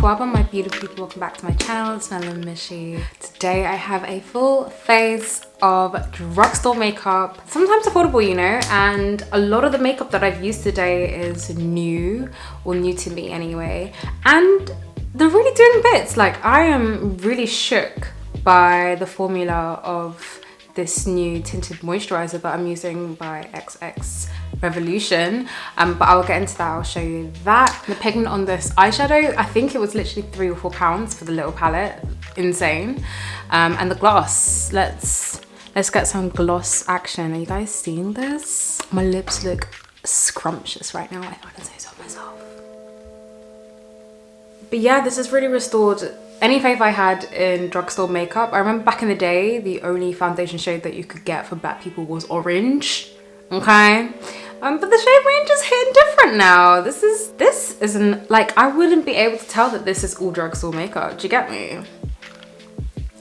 Welcome my beautiful people, welcome back to my channel. It's Melon Mishy. Today I have a full face of drugstore makeup, sometimes affordable, you know, and a lot of the makeup that I've used today is new, or new to me anyway, and they're really doing bits. Like, I am really shook by the formula of this new tinted moisturizer that I'm using by XX Revolution, but I will get into that. I'll show you that. The pigment on this eyeshadow, I think it was literally £3 or £4 for the little palette. Insane. And the gloss, let's get some gloss action. Are you guys seeing this? My lips look scrumptious right now, if I can say so myself. But yeah, this has really restored any faith I had in drugstore makeup. I remember back in the day, the only foundation shade that you could get for black people was orange. Okay, but the shade range is hitting different now. This isn't, like, I wouldn't be able to tell that this is all drugstore makeup. Do you get me?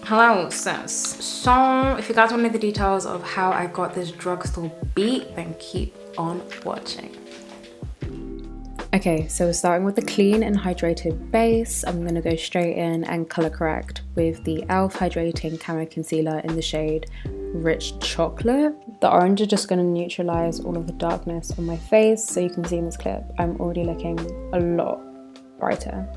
Hello, sis. So if you guys want to know the details of how I got this drugstore beat, then keep on watching. Okay, so we're starting with the clean and hydrated base. I'm going to go straight in and colour correct with the e.l.f. Hydrating Camo Concealer in the shade Rich Chocolate. The orange is just going to neutralise all of the darkness on my face. So you can see in this clip, I'm already looking a lot brighter.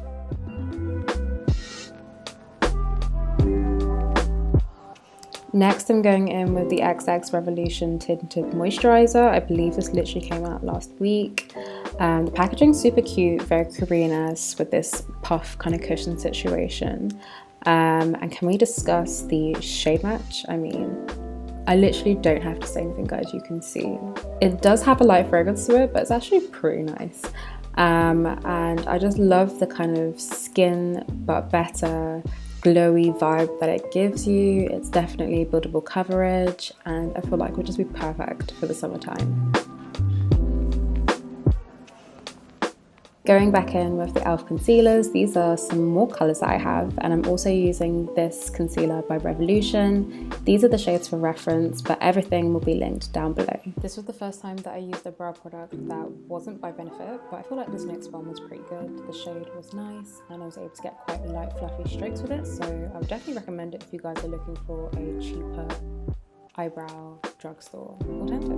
Next, I'm going in with the XX Revolution Tinted Moisturizer. I believe this literally came out last week. The packaging's super cute, very Korean-esque with this puff kind of cushion situation. And can we discuss the shade match? I mean, I literally don't have to say anything, guys, you can see. It does have a light fragrance to it, but it's actually pretty nice. And I just love the kind of skin, but better, glowy vibe that it gives you. It's definitely buildable coverage, and I feel like it would just be perfect for the summertime. Going back in with the e.l.f. concealers, these are some more colours that I have, and I'm also using this concealer by Revolution. These are the shades for reference, but everything will be linked down below. This was the first time that I used a brow product that wasn't by Benefit, but I feel like this next one was pretty good. The shade was nice, and I was able to get quite light fluffy strokes with it, so I would definitely recommend it if you guys are looking for a cheaper eyebrow drugstore alternative.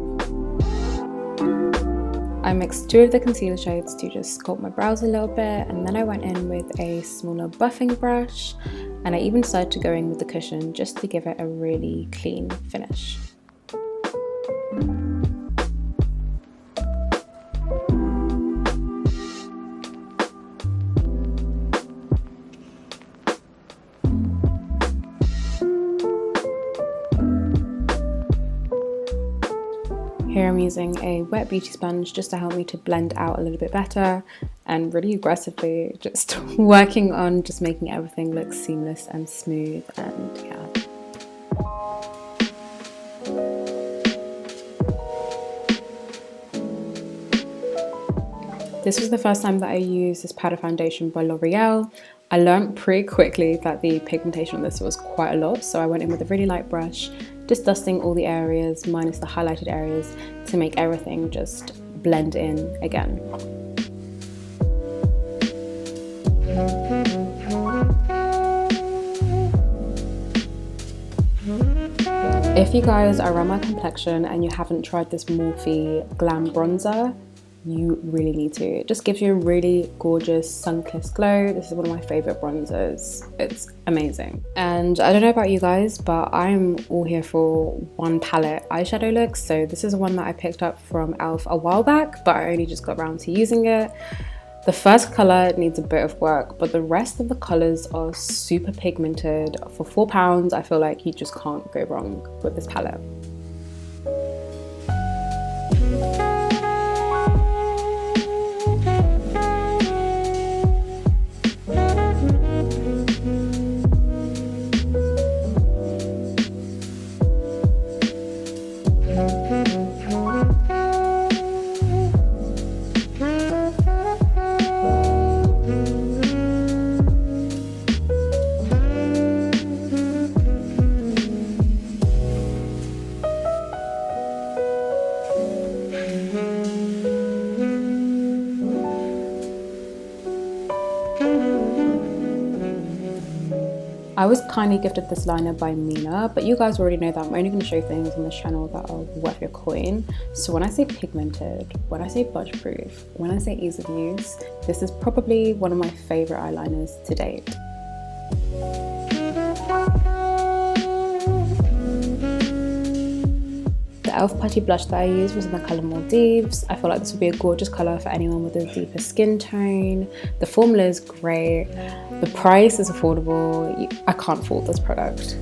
I mixed two of the concealer shades to just sculpt my brows a little bit, and then I went in with a smaller buffing brush, and I even decided to go in with the cushion just to give it a really clean finish. Here I'm using a wet beauty sponge just to help me to blend out a little bit better, and really aggressively just working on just making everything look seamless and smooth, and yeah. This was the first time that I used this powder foundation by L'Oreal. I learned pretty quickly that the pigmentation on this was quite a lot, so I went in with a really light brush, just dusting all the areas minus the highlighted areas to make everything just blend in again. If you guys are around my complexion and you haven't tried this Morphe Glam bronzer, you really need to. It just gives you a really gorgeous sun-kissed glow. This is one of my favorite bronzers. It's amazing. And I don't know about you guys, but I'm all here for one palette eyeshadow look. So this is one that I picked up from e.l.f. a while back, but I only just got around to using it. The first color needs a bit of work, but the rest of the colors are super pigmented. For £4, I feel like you just can't go wrong with this palette. I was kindly gifted this liner by Mina, but you guys already know that I'm only going to show things on this channel that are worth your coin. So when I say pigmented, when I say budge proof, when I say ease of use, this is probably one of my favourite eyeliners to date. The e.l.f. Putty blush that I used was in the colour Maldives. I feel like this would be a gorgeous colour for anyone with a deeper skin tone. The formula is great. The price is affordable. I can't fault this product.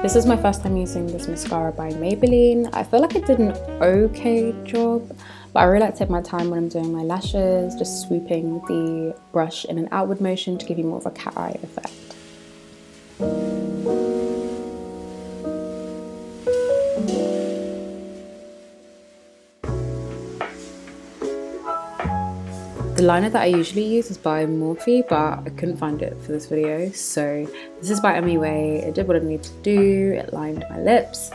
This is my first time using this mascara by Maybelline. I feel like I did an okay job, but I really like to take my time when I'm doing my lashes, just swooping the brush in an outward motion to give you more of a cat eye effect. The liner that I usually use is by Morphe, but I couldn't find it for this video, so this is by MAYBELLINE. It did what it needed to do, it lined my lips.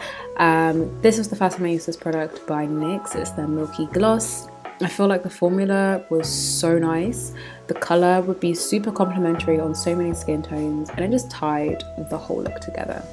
This was the first time I used this product by NYX. It's their Milky gloss. I feel like the formula was so nice. The colour would be super complimentary on so many skin tones, and it just tied the whole look together.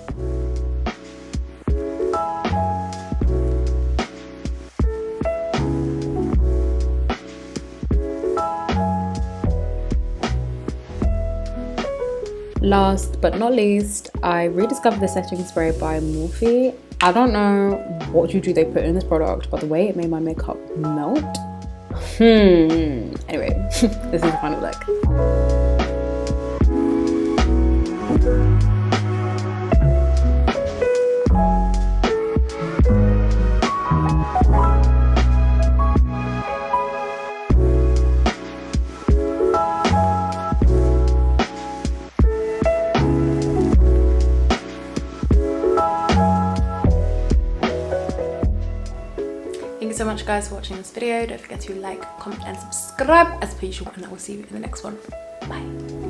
Last but not least, I rediscovered the setting spray by Morphe. I don't know what juju they put in this product, but the way it made my makeup melt. Anyway, this is the final look. Thank you so much guys for watching this video. Don't forget to like, comment and subscribe as per usual, and I will see you in the next one. Bye.